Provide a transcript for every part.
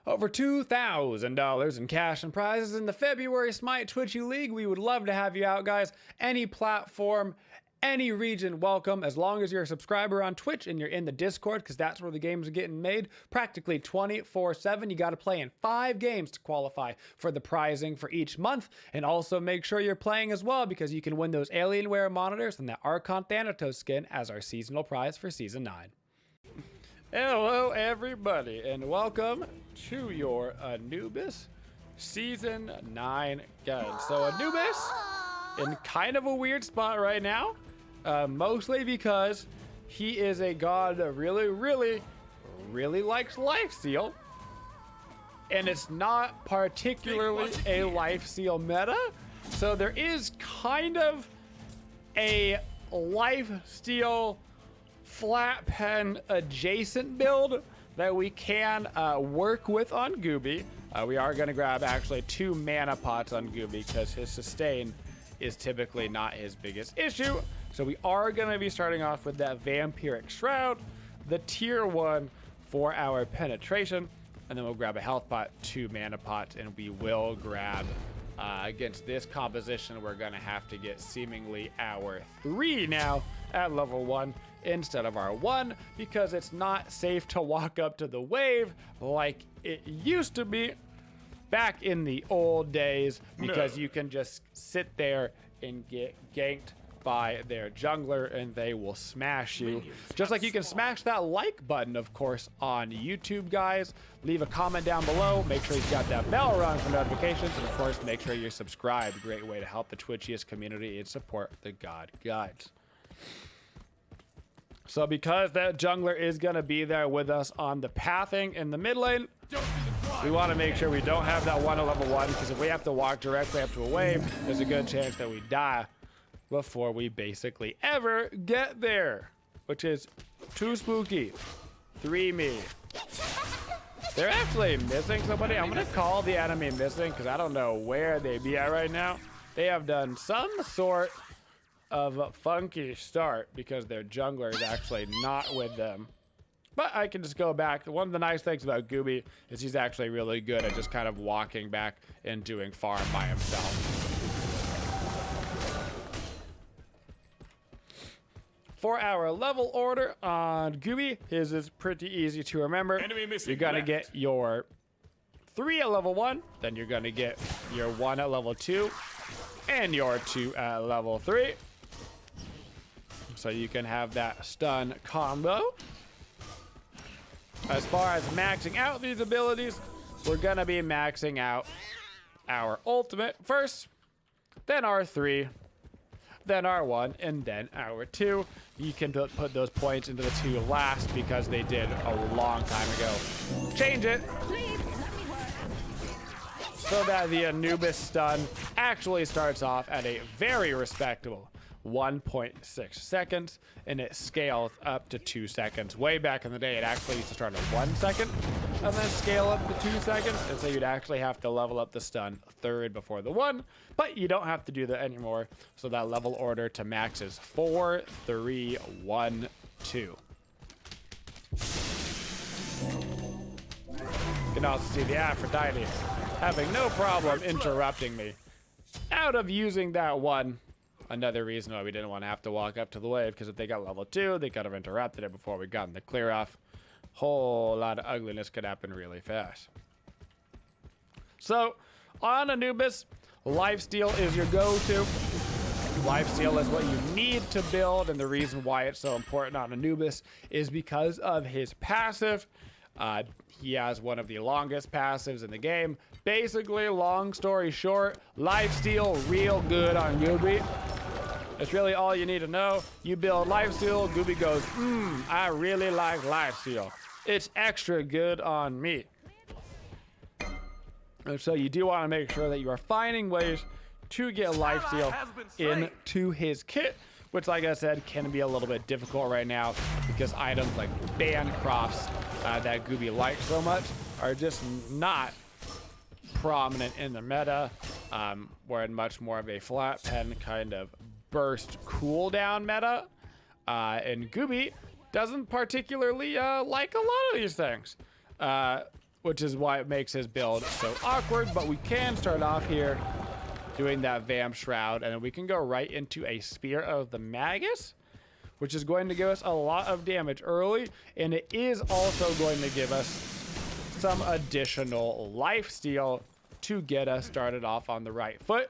Over $2,000 in cash and prizes in the February Smite Twitchy League. We would love to have you out, guys. Any platform, any region, welcome, as long as you're a subscriber on Twitch and you're in the Discord, because that's where the games are getting made practically 24/7. You got to play in 5 games to qualify for the prizing for each month, and also make sure you're playing as well, because you can win those Alienware monitors and that Archon Thanatos skin as our seasonal prize for Season 9. Hello, everybody, and welcome to your Anubis Season 9 guide. So Anubis in kind of a weird spot right now, mostly because he is a god that really likes Lifesteal, and it's not particularly a Lifesteal meta, so there is kind of a Lifesteal flat pen adjacent build that we can work with on Gooby. We are going to grab actually 2 mana pots on Gooby because his sustain is typically not his biggest issue. So we are going to be starting off with that Vampiric Shroud, the tier 1 for our penetration, and then we'll grab a health pot, 2 mana pots, and we will grab against this composition, we're going to have to get seemingly our 3 now at level 1 instead of our 1, because it's not safe to walk up to the wave like it used to be back in the old days, because you can just sit there and get ganked by their jungler and they will smash you. Just like you can smash that like button, of course, on YouTube, guys. Leave a comment down below. Make sure you've got that bell rung for notifications. And of course, make sure you're subscribed. Great way to help the Twitchiest community and support the God Guides. So because that jungler is going to be there with us on the pathing in the mid lane, we want to make sure we don't have that one at level 1, because if we have to walk directly up to a wave, there's a good chance that we die before we basically ever get there, which is too spooky. 3 me. They're actually missing somebody. I'm going to call the enemy missing because I don't know where they be at right now. They have done some sort of funky start because their jungler is actually not with them. But I can just go back. One of the nice things about Gooby is he's actually really good at just kind of walking back and doing farm by himself. For our level order on Gooby, his is pretty easy to remember. You're going to get your 3 at level 1, then you're going to get your 1 at level 2, and your 2 at level 3. So you can have that stun combo. As far as maxing out these abilities, we're going to be maxing out our ultimate first, then our 3, then our 1, and then our 2. You can put those points into the 2 last because they did a long time ago change it so that the Anubis stun actually starts off at a very respectable 1.6 seconds, and it scales up to 2 seconds. Way back in the day, it actually used to start at 1 second and then scale up to 2 seconds, and so you'd actually have to level up the stun 3rd before the 1, but you don't have to do that anymore. So that level order to max is 4, 3, 1, 2. You can also see the Aphrodite having no problem interrupting me out of using that 1. Another reason why we didn't want to have to walk up to the wave, because if they got level 2, they could have interrupted it before we got the clear off. Whole lot of ugliness could happen really fast. So on Anubis, Lifesteal is your go-to. Lifesteal is what you need to build, and the reason why it's so important on Anubis is because of his passive. He has one of the longest passives in the game. Basically, long story short, Lifesteal real good on Gooby. That's really all you need to know. You build Lifesteal, Gooby goes, I really like Lifesteal. It's extra good on me. And so you do want to make sure that you are finding ways to get Lifesteal into his kit, which, like I said, can be a little bit difficult right now because items like Bancrofts that Gooby likes so much are just not prominent in the meta. We're in much more of a flat pen kind of burst cooldown meta. And Gooby doesn't particularly like a lot of these things, which is why it makes his build so awkward. But we can start off here doing that Vamp Shroud, and then we can go right into a Spear of the Magus, which is going to give us a lot of damage early, and it is also going to give us some additional lifesteal to get us started off on the right foot.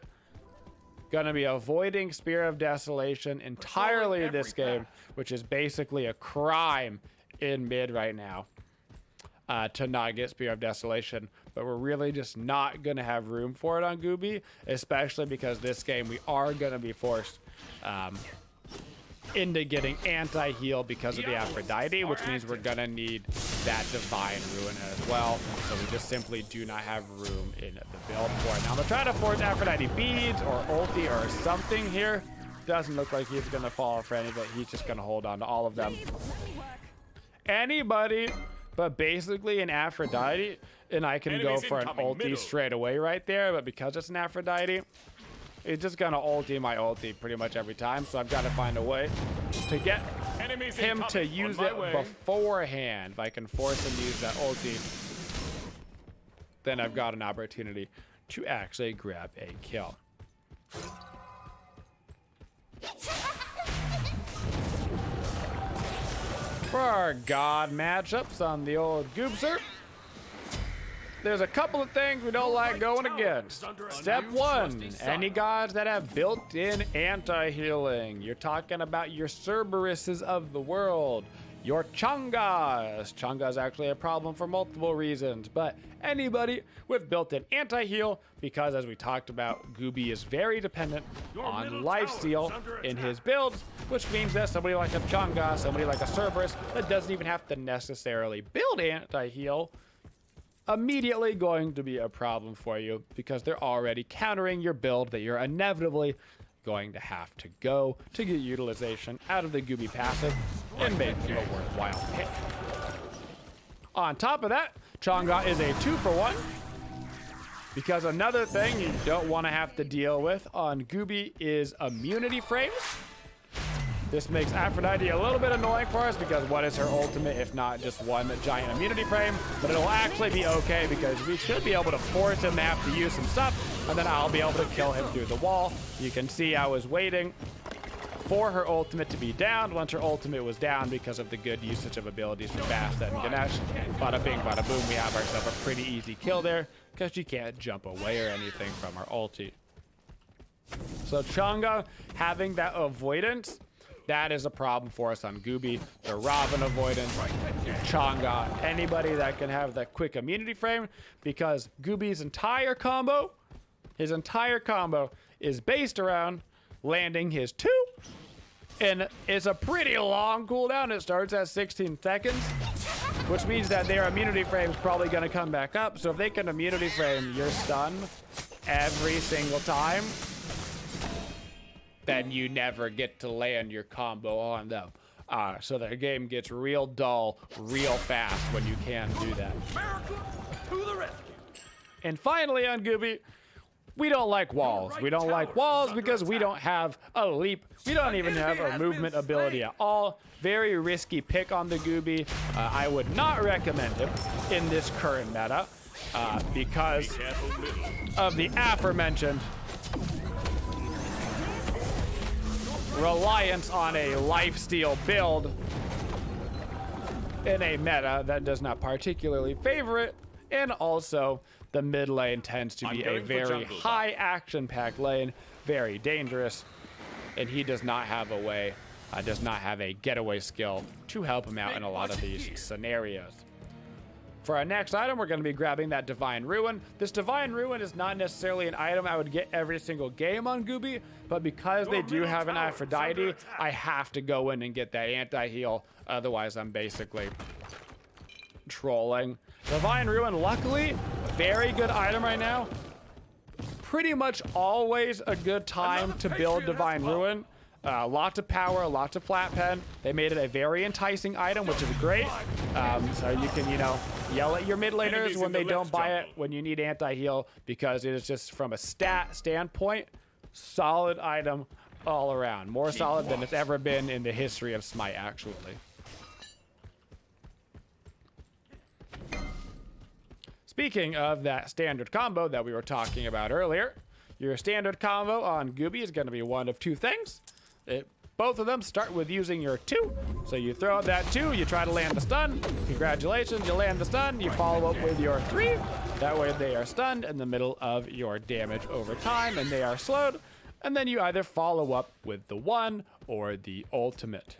Gonna be avoiding Spear of Desolation entirely this game, which is basically a crime in mid right now, to not get Spear of Desolation. But we're really just not gonna have room for it on Gooby, especially because this game we are gonna be forced into getting anti-heal because of the Aphrodite, which means we're gonna need that Divine Ruin as well. So we just simply do not have room in the build for it. Now I'm gonna try to force Aphrodite beads or ulti or something here. Doesn't look like he's gonna fall for any of it. He's just gonna hold on to all of them. Anybody but basically an Aphrodite, and I can go for an ulti straight away right there. But because it's an Aphrodite, it's just gonna ulti my ulti pretty much every time, so I've got to find a way to get him to use it beforehand. If I can force him to use that ulti, then I've got an opportunity to actually grab a kill. For our god matchups on the old Goobser, there's a couple of things we don't like going against. Step one, any gods that have built-in anti-healing. You're talking about your Cerberuses of the world, your Chang'as. Chang'a is actually a problem for multiple reasons, but anybody with built-in anti-heal, because as we talked about, Gooby is very dependent on lifesteal in his builds, which means that somebody like a Chang'a, somebody like a Cerberus, that doesn't even have to necessarily build anti-heal, immediately going to be a problem for you because they're already countering your build that you're inevitably going to have to go to get utilization out of the Gooby passive and make you a worthwhile pick. On top of that, Chang'a is a 2-for-1 because another thing you don't want to have to deal with on Gooby is immunity frames. This makes Aphrodite a little bit annoying for us because what is her ultimate if not just one giant immunity frame? But it'll actually be okay because we should be able to force him to have to use some stuff, and then I'll be able to kill him through the wall. You can see I was waiting for her ultimate to be down. Once her ultimate was down because of the good usage of abilities from Basta and Ganesh, bada bing, bada boom, we have ourselves a pretty easy kill there because she can't jump away or anything from her ulti. So Chang'a having that avoidance, that is a problem for us on Gooby. The Robin avoidance, Chang'a, anybody that can have that quick immunity frame, because Gooby's entire combo, his entire combo is based around landing his 2, and it's a pretty long cooldown. It starts at 16 seconds, which means that their immunity frame is probably going to come back up. So if they can immunity frame your stun every single time, then you never get to land your combo on them. So the game gets real dull real fast when you can do that. To the rescue. And finally on Gooby, we don't like walls. We don't like walls because we don't have a leap. We don't even have a movement ability at all. Very risky pick on the Gooby. I would not recommend him in this current meta because of the aforementioned reliance on a lifesteal build in a meta that does not particularly favor it, and also the mid lane tends to be a very high action packed lane, very dangerous, and he does not have a way, does not have a getaway skill to help him out in a lot of these scenarios. For our next item, we're going to be grabbing that Divine Ruin. This Divine Ruin is not necessarily an item I would get every single game on Gooby, but because they do have an Aphrodite, I have to go in and get that anti-heal. Otherwise, I'm basically trolling. Divine Ruin, luckily, very good item right now. Pretty much always a good time to build Divine Ruin. Lots of power, lots of flat pen. They made it a very enticing item, which is great. So you can, yell at your mid laners when they don't buy it, when you need anti-heal, because it is just from a stat standpoint, solid item all around. More solid than it's ever been in the history of Smite, actually. Speaking of that standard combo that we were talking about earlier, your standard combo on Gooby is going to be one of two things. Both of them start with using your 2. So you throw out that 2, you try to land the stun. Congratulations, you land the stun. You follow up with your 3. That way they are stunned in the middle of your damage over time and they are slowed. And then you either follow up with the 1 or the ultimate.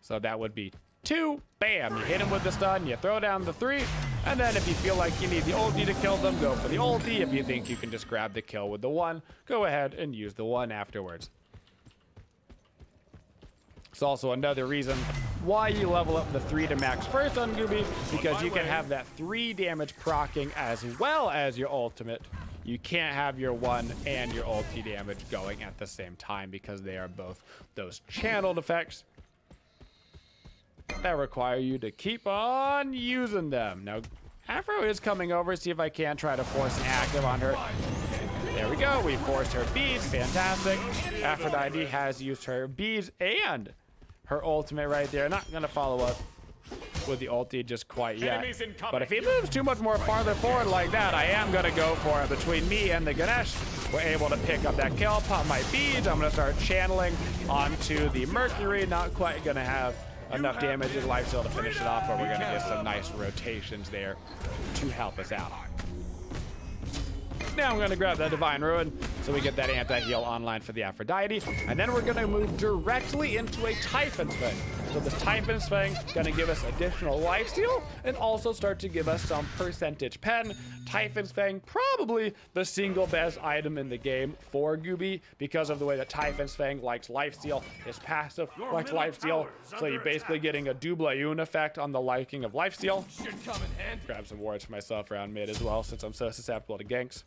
So that would be 2, bam, you hit him with the stun, you throw down the 3, and then if you feel like you need the ulti to kill them, go for the ulti. If you think you can just grab the kill with the 1, go ahead and use the 1 afterwards. It's also another reason why you level up the 3 to max first on Gooby, because you can have that 3 damage proccing as well as your ultimate. You can't have your 1 and your ulti damage going at the same time because they are both those channeled effects that require you to keep on using them. Now, Afro is coming over. See if I can try to force an active on her. There we go. We forced her beads. Fantastic. Aphrodite has used her beads and her ultimate right there. Not going to follow up with the ulti just quite yet. But if he moves too much more farther forward like that, I am going to go for it. Between me and the Ganesh, we're able to pick up that kill, pop my beads. I'm going to start channeling onto the Mercury. Not quite going to have enough damage in Lifesteal to finish it off, but we're going to get some nice rotations there to help us out. Now I'm going to grab that Divine Ruin so we get that anti-heal online for the Aphrodite. And then we're going to move directly into a Typhon's Fang. So this Typhon's Fang is going to give us additional lifesteal and also start to give us some percentage pen. Typhon's Fang, probably the single best item in the game for Gooby because of the way that Typhon's Fang likes lifesteal. His passive likes lifesteal. So you're basically getting a double Ayun effect on the liking of lifesteal. Grab some wards for myself around mid as well since I'm so susceptible to ganks.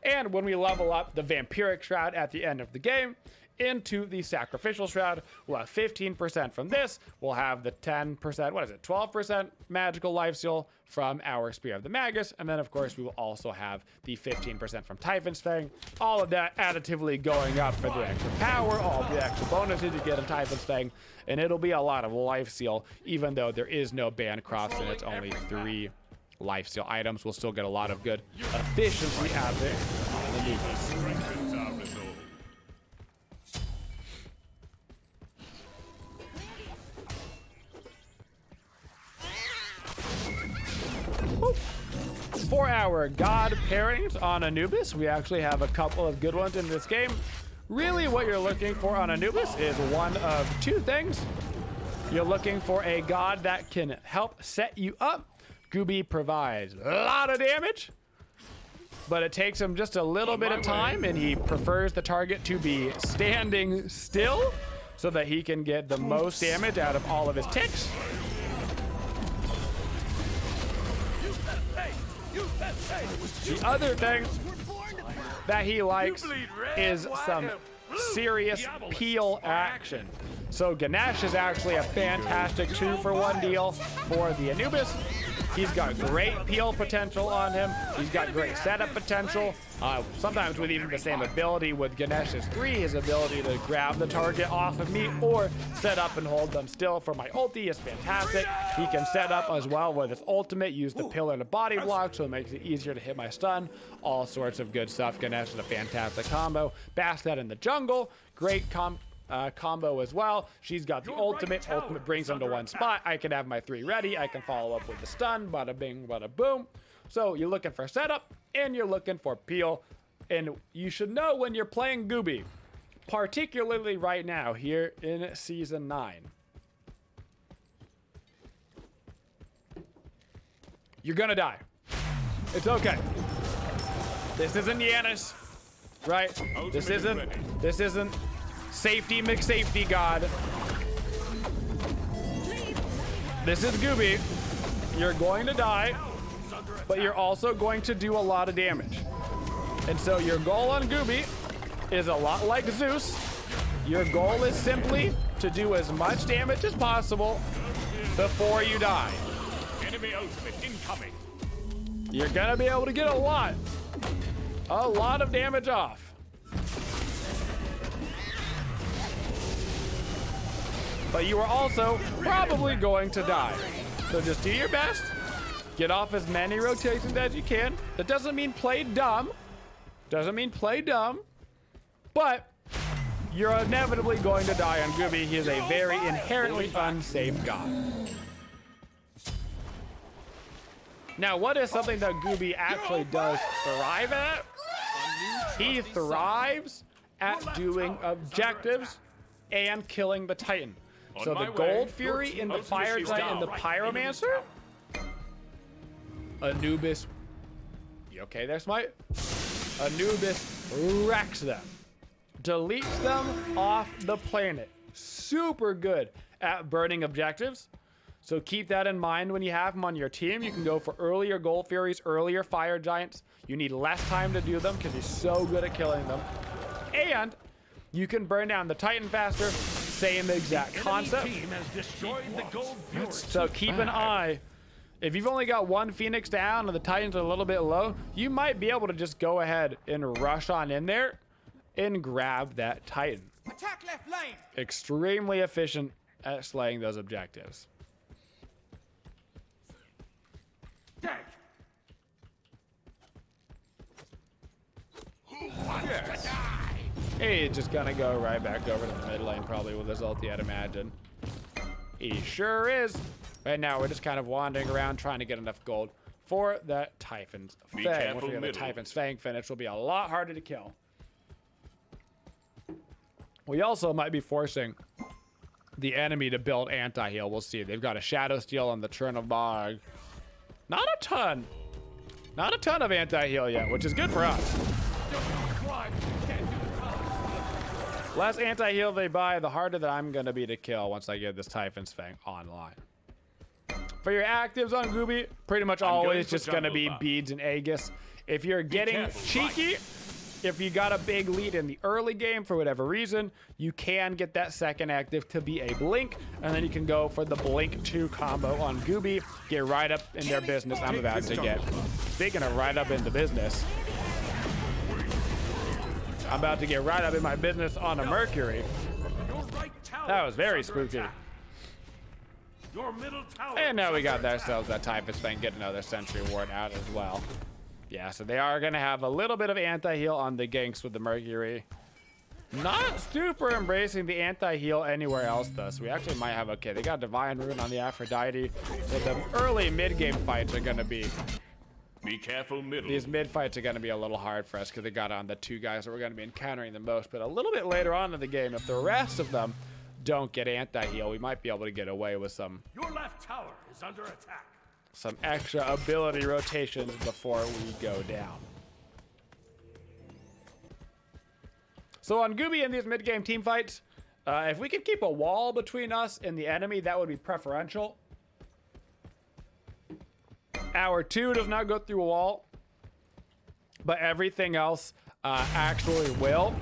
And when we level up the Vampiric Shroud at the end of the game into the Sacrificial Shroud, we'll have 15% from this. We'll have the 10%, 12% magical lifesteal from our Spear of the Magus. And then, of course, we will also have the 15% from Typhon's Fang. All of that additively going up for the extra power, all the extra bonuses you get in Typhon's Fang. And it'll be a lot of lifesteal, even though there is no ban cross and it's only 3 lifesteal items. We'll still get a lot of good efficiency out of it on the Anubis. For our god pairings on Anubis, we actually have a couple of good ones in this game. Really what you're looking for on Anubis is one of 2 things. You're looking for a god that can help set you up. Gooby provides a lot of damage, but it takes him just a little bit of time, and he prefers the target to be standing still so that he can get the most damage out of all of his ticks. The other thing that he likes is some serious peel action. So Ganesh is actually a fantastic 2-for-1 deal for the Anubis. He's got great peel potential on him. He's got great setup potential. Sometimes with even the same ability with Ganesh's 3, his ability to grab the target off of me or set up and hold them still for my ulti is fantastic. He can set up as well with his ultimate, use the pillar and a body block so it makes it easier to hit my stun. All sorts of good stuff. Ganesh is a fantastic combo. Bastet in the jungle, great combo as well. She's got the ultimate. Ultimate brings them to one spot. I can have my 3 ready. I can follow up with the stun. Bada bing, bada boom. So you're looking for setup and you're looking for peel. And you should know when you're playing Gooby, particularly right now here in Season 9, you're gonna die. It's okay. This isn't Yanis, right? This isn't Safety McSafety God. This is Gooby. You're going to die, but you're also going to do a lot of damage. And so your goal on Gooby is a lot like Zeus. Your goal is simply to do as much damage as possible before you die. Enemy ultimate incoming. You're gonna be able to get a lot of damage off. But you are also probably going to die. So just do your best. Get off as many rotations as you can. That doesn't mean play dumb. Doesn't mean play dumb. But you're inevitably going to die on Gooby. He is a very inherently unsafe god. Now, what is something that Gooby actually does thrive at? He thrives at doing objectives and killing the Titan. So the Gold Fury in the Fire Giant and the Pyromancer. Anubis. You okay there, Smite? Anubis wrecks them. Deletes them off the planet. Super good at burning objectives. So keep that in mind when you have them on your team. You can go for earlier Gold Furies, earlier Fire Giants. You need less time to do them because he's so good at killing them. And you can burn down the Titan faster. Same exact concept. So keep an eye. If you've only got one Phoenix down and the Titans are a little bit low, you might be able to just go ahead and rush on in there and grab that Titan. Attack left lane. Extremely efficient at slaying those objectives. Yes. He's just gonna go right back over to the mid lane probably with his ulti, I'd imagine. He sure is. Right now we're just kind of wandering around trying to get enough gold for that Typhon's Fang. Once we get the Typhon's Fang finished, will be a lot harder to kill. We also might be forcing the enemy to build anti-heal. We'll see. They've got a Shadow Steel on the Churn of Bog. Not a ton. Not a ton of anti-heal yet, which is good for us. Less anti-heal they buy, the harder that I'm going to be to kill once I get this Typhon's Fang online. For your actives on Gooby, pretty much always just going to be Beads and Aegis. If you're getting cheeky, if you got a big lead in the early game for whatever reason, you can get that second active to be a Blink, and then you can go for the Blink 2 combo on Gooby. Get right up in their business. I'm about to get, speaking of right up into business, I'm about to get right up in my business on a Mercury. That was very spooky. And now we got ourselves that Typhus Fang, get another Sentry Ward out as well. Yeah, so they are going to have a little bit of anti-heal on the ganks with the Mercury. Not super embracing the anti-heal anywhere else, though. So we actually might have, okay, they got Divine Rune on the Aphrodite. So the early mid-game fights are going to be... Be careful, middle. These mid-fights are going to be a little hard for us because they got on the two guys that we're going to be encountering the most. But a little bit later on in the game, if the rest of them don't get anti-heal, we might be able to get away with some... Your left tower is under attack. Some extra ability rotations before we go down. So on Gooby in these mid-game team fights, if we could keep a wall between us and the enemy, that would be preferential. Our 2 does not go through a wall, but everything else actually will.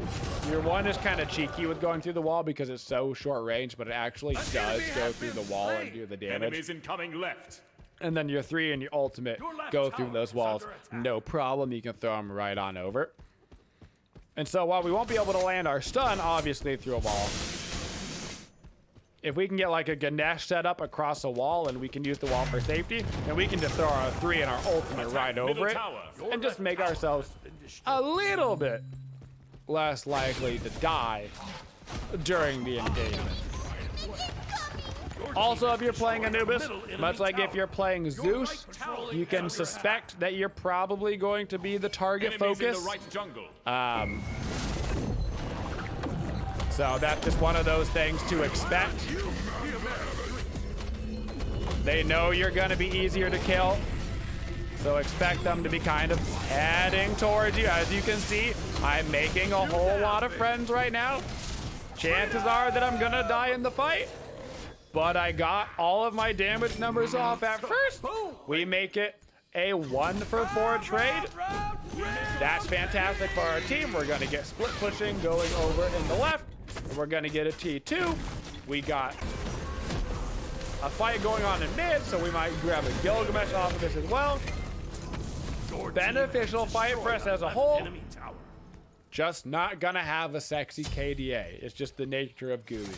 Your 1 is kind of cheeky with going through the wall because it's so short range, but it actually does go through the wall and do the damage. Enemies incoming left. And then your 3 and your ultimate go through those walls. No problem. You can throw them right on over. And so while we won't be able to land our stun, obviously, through a wall, if we can get like a Ganesh set up across a wall and we can use the wall for safety, then we can just throw our 3 and our ultimate right over it and just make ourselves a little bit less likely to die during the engagement. Also, if you're playing Anubis, much like if you're playing Zeus, you can suspect that you're probably going to be the target focus. So that's just one of those things to expect. They know you're going to be easier to kill, so expect them to be kind of heading towards you. As you can see, I'm making a whole lot of friends right now. Chances are that I'm going to die in the fight. But I got all of my damage numbers off at first. We make it a 1-for-4 trade. That's fantastic for our team. We're going to get split pushing going over in the left. And we're going to get a T2. We got a fight going on in mid, so we might grab a Gilgamesh off of this as well. Beneficial fight for us as a whole. Just not going to have a sexy KDA. It's just the nature of Gooby.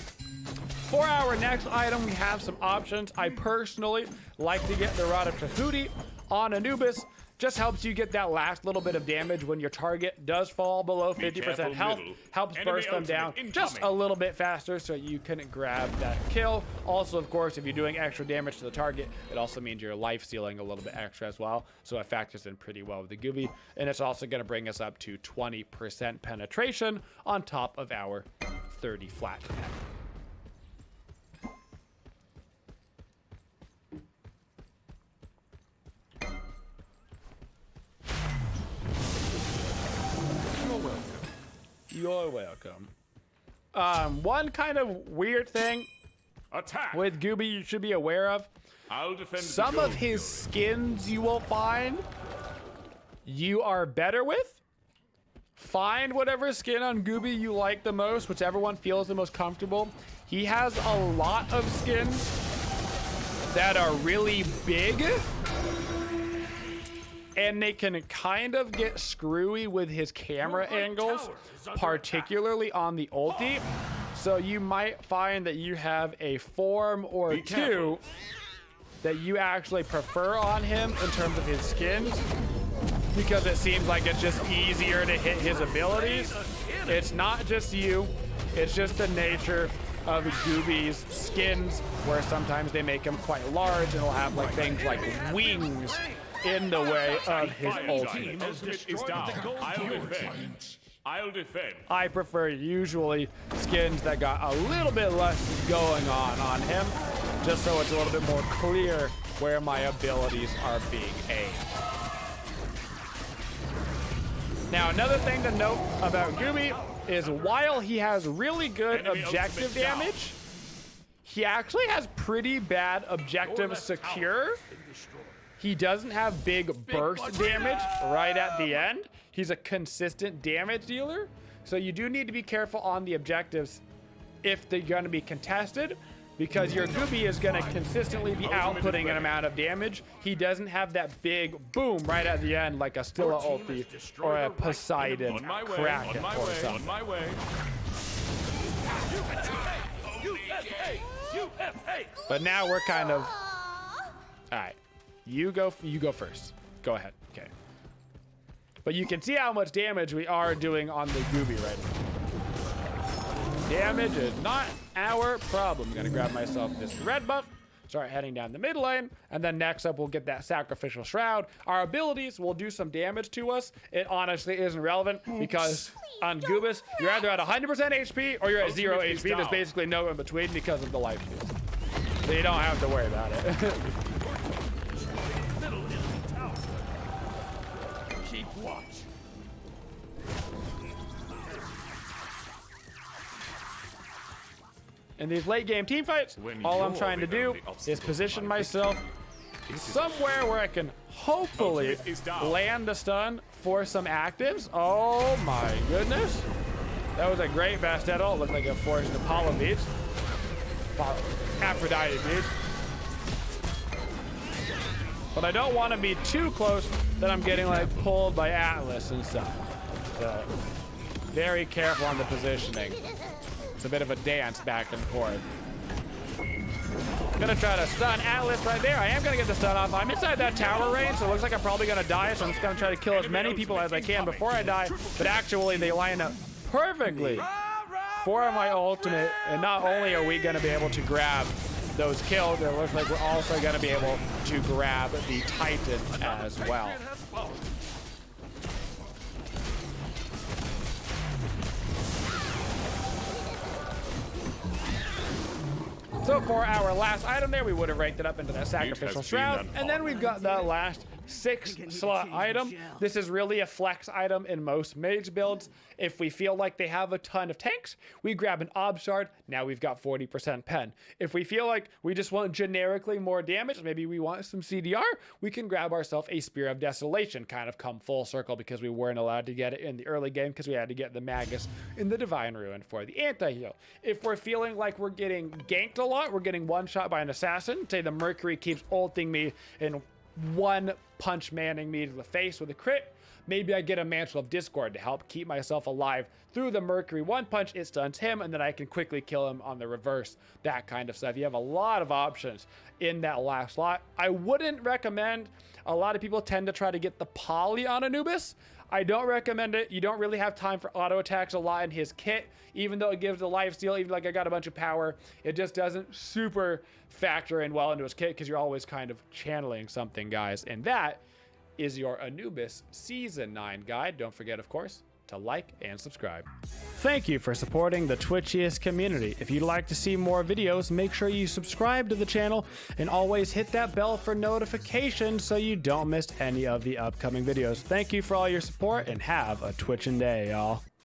For our next item, we have some options. I personally like to get the Rod of Tahuti on Anubis. Just helps you get that last little bit of damage when your target does fall below 50% health. Helps burst them down just a little bit faster so you can grab that kill. Also, of course, if you're doing extra damage to the target, it also means you're life stealing a little bit extra as well. So it factors in pretty well with the Gooby. And it's also going to bring us up to 20% penetration on top of our 30 flat. You're welcome. One kind of weird thing Attack. with Gooby you should be aware of. I'll defend Some the of gold his field. skins you will find you are better with. Find whatever skin on Gooby you like the most, whichever one feels the most comfortable. He has a lot of skins that are really big, and they can kind of get screwy with his camera angles, particularly on the ulti. So you might find that you have a form or two that you actually prefer on him in terms of his skins, because it seems like it's just easier to hit his abilities. It's not just you, it's just the nature of Gooby's skins, where sometimes they make him quite large and he'll have like things like wings in the way of his ultimate. Ultimate is down. I'll defend. I'll defend. I prefer usually skins that got a little bit less going on him, just so it's a little bit more clear where my abilities are being aimed. Now, another thing to note about Gooby is while he has really good Enemy objective ultimate down. damage, he actually has pretty bad objective secure. He doesn't have big burst damage right at the end. He's a consistent damage dealer. So you do need to be careful on the objectives if they're going to be contested, because your Gooby is going to consistently be outputting an amount of damage. He doesn't have that big boom right at the end like a Stilla ulti or a Poseidon On my way. Kraken On my or way. something. On my way. But now we're kind of... All right. You go first. Go ahead. Okay. But you can see how much damage we are doing on the Gooby right now. Damage is not our problem. I'm gonna grab myself this red buff, start heading down the mid lane, and then next up we'll get that sacrificial shroud. Our abilities will do some damage to us. It honestly isn't relevant because on Goobus, you're either at 100% HP or you're at 0 Ultimate is HP. There's down. basically no in between because of the life steal. So you don't have to worry about it. Middle enemy tower. Keep watch. In these late game team fights, When all I'm you're trying to do without the is position obstacle, myself somewhere where I can hopefully Ultimate is down. land a stun for some actives. Oh my goodness. That was a great Bastetto. It looked like it forced Apollo beats. Aphrodite beats. But I don't want to be too close that I'm getting like pulled by Atlas and stuff. So very careful on the positioning. It's a bit of a dance back and forth. Gonna try to stun Atlas right there. I am gonna get the stun off. I'm inside that tower range, so it looks like I'm probably gonna die, so I'm just gonna try to kill as many people as I can before I die. But actually, they line up perfectly for my ultimate, and not only are we gonna be able to grab those kills, it looks like we're also gonna be able to grab the Titan as well. So for our last item there, we would have ranked it up into that sacrificial been shroud. an And then we've got the last 6-slot item. This is really a flex item in most mage builds. If we feel like they have a ton of tanks, we grab an Ob Shard. Now we've got 40% pen. If we feel like we just want generically more damage, maybe we want some CDR, we can grab ourselves a Spear of Desolation, kind of come full circle because we weren't allowed to get it in the early game because we had to get the Magus in the Divine Ruin for the anti-heal. If we're feeling like we're getting ganked a lot, we're getting one shot by an assassin, say the Mercury keeps ulting me and one punch manning me to the face with a crit, Maybe I get a Mantle of Discord to help keep myself alive through the Mercury. One punch, it stuns him, and then I can quickly kill him on the reverse. That kind of stuff. You have a lot of options in that last slot. I wouldn't recommend. A lot of people tend to try to get the poly on Anubis. I don't recommend it. You don't really have time for auto attacks a lot in his kit, even though it gives the lifesteal, even like I got a bunch of power. It just doesn't super factor in well into his kit because you're always kind of channeling something, guys. And that is your Anubis Season 9 guide. Don't forget, of course, to like and subscribe. Thank you for supporting the Twitchiest community. If you'd like to see more videos, make sure you subscribe to the channel and always hit that bell for notifications so you don't miss any of the upcoming videos. Thank you for all your support and have a twitching day, y'all.